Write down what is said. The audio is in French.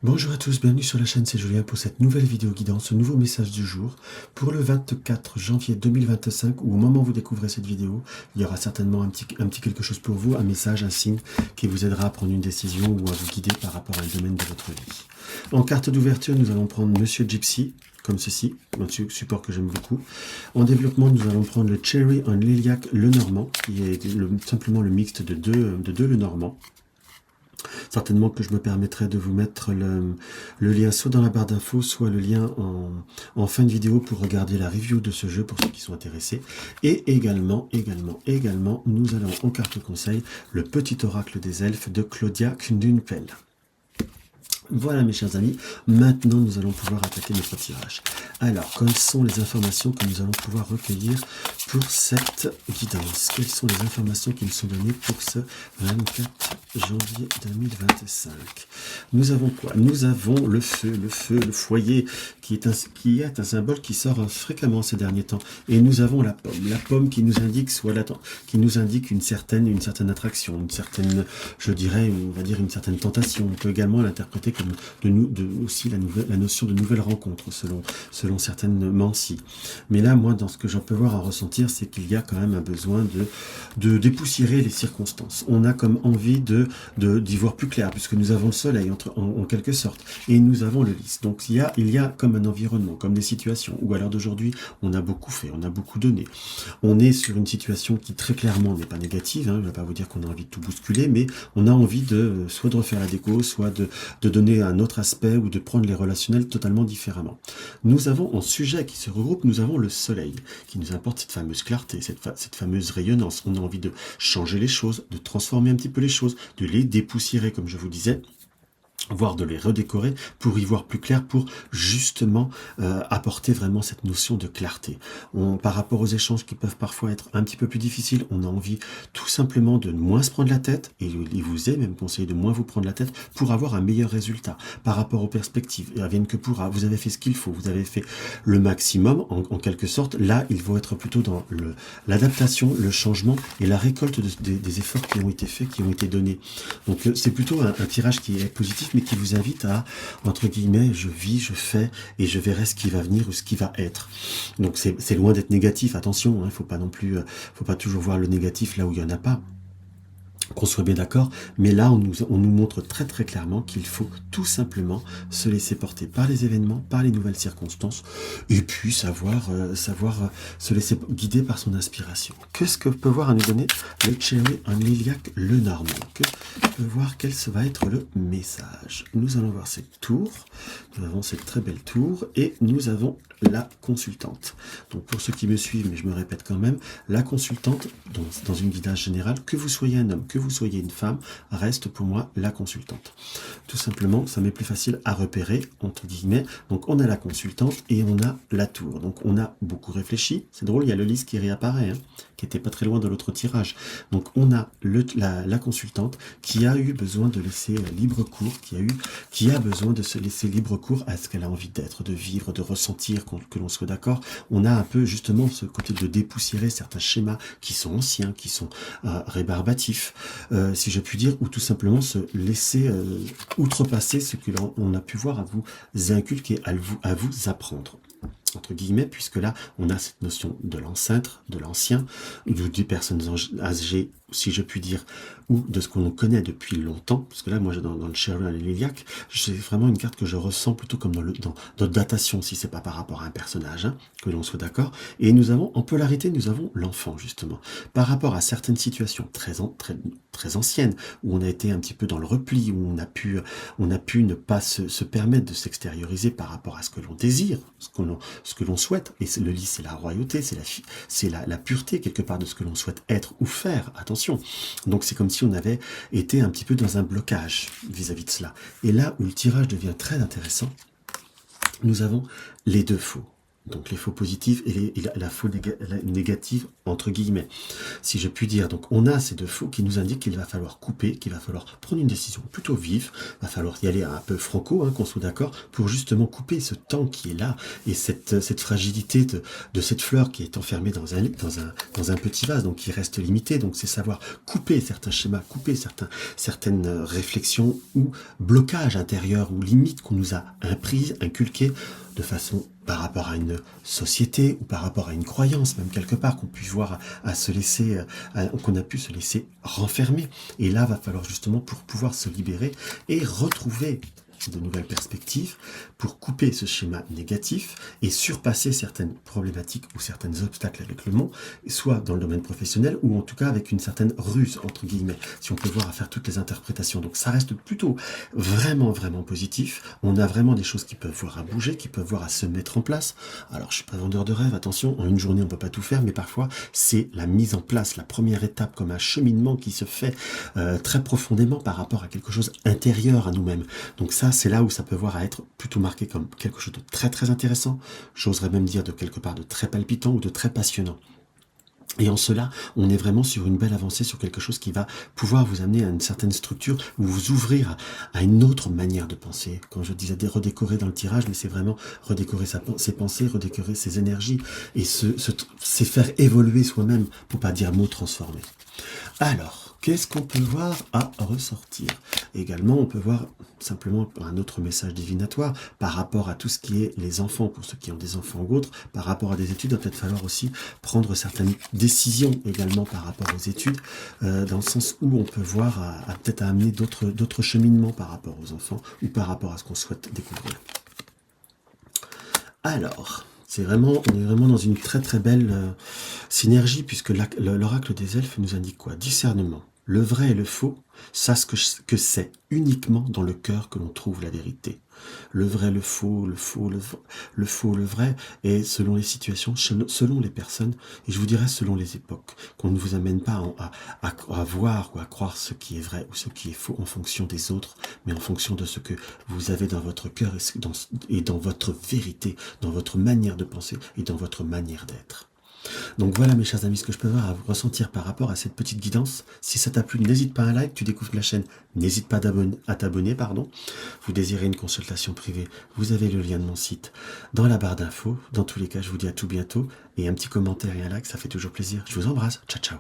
Bonjour à tous, bienvenue sur la chaîne, c'est Julien pour cette nouvelle vidéo guidance, ce nouveau message du jour pour le 24 janvier 2025 où au moment où vous découvrez cette vidéo, il y aura certainement un petit quelque chose pour vous, un message, un signe qui vous aidera à prendre une décision ou à vous guider par rapport à un domaine de votre vie. En carte d'ouverture, nous allons prendre Monsieur Gypsy, comme ceci, un support que j'aime beaucoup. En développement, nous allons prendre le Cherry on Lilac Lenormand, qui est simplement le mixte de deux Lenormand. Certainement que je me permettrai de vous mettre le lien soit dans la barre d'infos, soit le lien en fin de vidéo pour regarder la review de ce jeu pour ceux qui sont intéressés. Et également, nous allons en carte conseil le petit oracle des elfes de Claudia Kndunpel. Voilà mes chers amis, maintenant nous allons pouvoir attaquer notre tirage. Alors, quelles sont les informations que nous allons pouvoir recueillir pour cette guidance? Quelles sont les informations qui nous sont données pour ce 24 janvier 2025? Nous avons quoi? Nous avons le feu, le foyer, qui est un symbole qui sort fréquemment ces derniers temps. Et nous avons la pomme qui nous indique une certaine attraction, une certaine, je dirais, on va dire une certaine tentation. On peut également l'interpréter comme aussi la notion de nouvelle rencontre selon certaines mancies. Mais là, moi, dans ce que j'en peux voir en ressentir, c'est qu'il y a quand même un besoin de dépoussiérer les circonstances. On a comme envie d'y voir plus clair, puisque nous avons le soleil en quelque sorte, et nous avons le lys. Donc il y a comme un environnement, comme des situations, où à l'heure d'aujourd'hui, on a beaucoup fait, on a beaucoup donné. On est sur une situation qui très clairement n'est pas négative, hein, je ne vais pas vous dire qu'on a envie de tout bousculer, mais on a envie soit de refaire la déco, soit de donner un autre aspect, ou de prendre les relationnels totalement différemment. Nous avons en sujet qui se regroupe, nous avons le soleil, qui nous apporte cette fameuse clarté, cette fameuse rayonnance. On a envie de changer les choses, de transformer un petit peu les choses, de les dépoussiérer, comme je vous disais, voire de les redécorer pour y voir plus clair, pour justement apporter vraiment cette notion de clarté. Par rapport aux échanges qui peuvent parfois être un petit peu plus difficiles, on a envie tout simplement de moins se prendre la tête, et il vous est même conseillé de moins vous prendre la tête pour avoir un meilleur résultat par rapport aux perspectives. Et advienne que pourra, vous avez fait ce qu'il faut, vous avez fait le maximum en quelque sorte. Là, il faut être plutôt dans l'adaptation, le changement et la récolte des efforts qui ont été faits, qui ont été donnés. Donc c'est plutôt un tirage qui est positif, mais qui vous invite à, entre guillemets, je vis, je fais, et je verrai ce qui va venir ou ce qui va être. Donc c'est loin d'être négatif, attention, il faut pas non plus, faut pas toujours voir le négatif là où il n'y en a pas. Qu'on soit bien d'accord, mais là on nous montre très très clairement qu'il faut tout simplement se laisser porter par les événements, par les nouvelles circonstances, et puis savoir se laisser guider par son inspiration. Qu'est-ce que peut voir à nous donner le Cherry on Lilac Lenormand? Que peut voir quel va être le message? Nous allons voir cette tour, nous avons cette très belle tour, et nous avons la consultante. Donc pour ceux qui me suivent, mais je me répète quand même, la consultante, dans une guidage générale, que vous soyez un homme, que vous soyez une femme, reste pour moi la consultante. Tout simplement, ça m'est plus facile à repérer, entre guillemets. Donc on a la consultante et on a la tour. Donc on a beaucoup réfléchi. C'est drôle, il y a le lys qui réapparaît, hein, qui était pas très loin de l'autre tirage. Donc on a la consultante qui a eu besoin de laisser libre cours, qui a besoin de se laisser libre cours à ce qu'elle a envie d'être, de vivre, de ressentir, que l'on soit d'accord. On a un peu justement ce côté de dépoussiérer certains schémas qui sont anciens, qui sont rébarbatifs, si je puis dire, ou tout simplement se laisser outrepasser ce que l'on a pu voir à vous inculquer, à vous apprendre, entre guillemets, puisque là, on a cette notion de l'ancêtre, de l'ancien, ou des personnes âgées, si je puis dire, ou de ce qu'on connaît depuis longtemps, parce que là, moi, dans le Cherry on Lilac, c'est vraiment une carte que je ressens plutôt comme dans datation, si c'est pas par rapport à un personnage, hein, que l'on soit d'accord. Et nous avons, en polarité, nous avons l'enfant, justement. Par rapport à certaines situations très anciennes, où on a été un petit peu dans le repli, où on a pu ne pas se permettre de s'extérioriser par rapport à ce que l'on désire, ce que l'on souhaite. Et le lys, c'est la royauté, c'est la pureté, quelque part, de ce que l'on souhaite être ou faire. Attention. Donc c'est comme si on avait été un petit peu dans un blocage vis-à-vis de cela. Et là où le tirage devient très intéressant, nous avons les deux faux. Donc les faux positifs et la faux négative, entre guillemets, si je puis dire. Donc on a ces deux faux qui nous indiquent qu'il va falloir couper, qu'il va falloir prendre une décision plutôt vive, il va falloir y aller un peu franco, qu'on soit d'accord, pour justement couper ce temps qui est là, et cette fragilité de cette fleur qui est enfermée dans un petit vase, donc qui reste limitée. Donc c'est savoir couper certains schémas, couper certaines réflexions ou blocages intérieurs ou limites qu'on nous a imprises, inculquées, de façon par rapport à une société ou par rapport à une croyance, même quelque part, qu'on puisse voir qu'on a pu se laisser renfermer. Et là, va falloir justement, pour pouvoir se libérer et retrouver de nouvelles perspectives, pour couper ce schéma négatif et surpasser certaines problématiques ou certains obstacles avec le monde, soit dans le domaine professionnel ou en tout cas avec une certaine ruse, entre guillemets, si on peut voir à faire toutes les interprétations. Donc ça reste plutôt vraiment positif. On a vraiment des choses qui peuvent voir à bouger, qui peuvent voir à se mettre en place. Alors je suis pas vendeur de rêve, attention, en une journée on peut pas tout faire, mais parfois c'est la mise en place, la première étape, comme un cheminement qui se fait très profondément par rapport à quelque chose intérieur à nous-mêmes. Donc ça, c'est là où ça peut voir à être plutôt marqué comme quelque chose de très intéressant, j'oserais même dire de quelque part de très palpitant ou de très passionnant. Et en cela, on est vraiment sur une belle avancée, sur quelque chose qui va pouvoir vous amener à une certaine structure ou vous ouvrir à une autre manière de penser. Quand je disais redécorer dans le tirage, mais c'est vraiment redécorer ses pensées, redécorer ses énergies et c'est faire évoluer soi-même, pour pas dire mot transformer. Alors, qu'est-ce qu'on peut voir à ressortir? Également, on peut voir simplement un autre message divinatoire par rapport à tout ce qui est les enfants, pour ceux qui ont des enfants ou autres, par rapport à des études, il va peut-être falloir aussi prendre certaines décisions également par rapport aux études, dans le sens où on peut voir peut-être à amener d'autres cheminements par rapport aux enfants ou par rapport à ce qu'on souhaite découvrir. Alors, on est vraiment dans une très belle synergie, puisque l'oracle des elfes nous indique quoi? Discernement. Le vrai et le faux, ça ce que c'est uniquement dans le cœur que l'on trouve la vérité. Le vrai, le faux, le faux, le vrai, et selon les situations, selon les personnes, et je vous dirais selon les époques, qu'on ne vous amène pas à voir ou à croire ce qui est vrai ou ce qui est faux en fonction des autres, mais en fonction de ce que vous avez dans votre cœur et dans votre vérité, dans votre manière de penser et dans votre manière d'être. Donc voilà mes chers amis, ce que je peux voir à vous ressentir par rapport à cette petite guidance. Si ça t'a plu, n'hésite pas à un like, tu découvres la chaîne, n'hésite pas à t'abonner, pardon. Vous désirez une consultation privée, vous avez le lien de mon site dans la barre d'infos. Dans tous les cas, je vous dis à tout bientôt, et un petit commentaire et un like, ça fait toujours plaisir. Je vous embrasse, ciao ciao.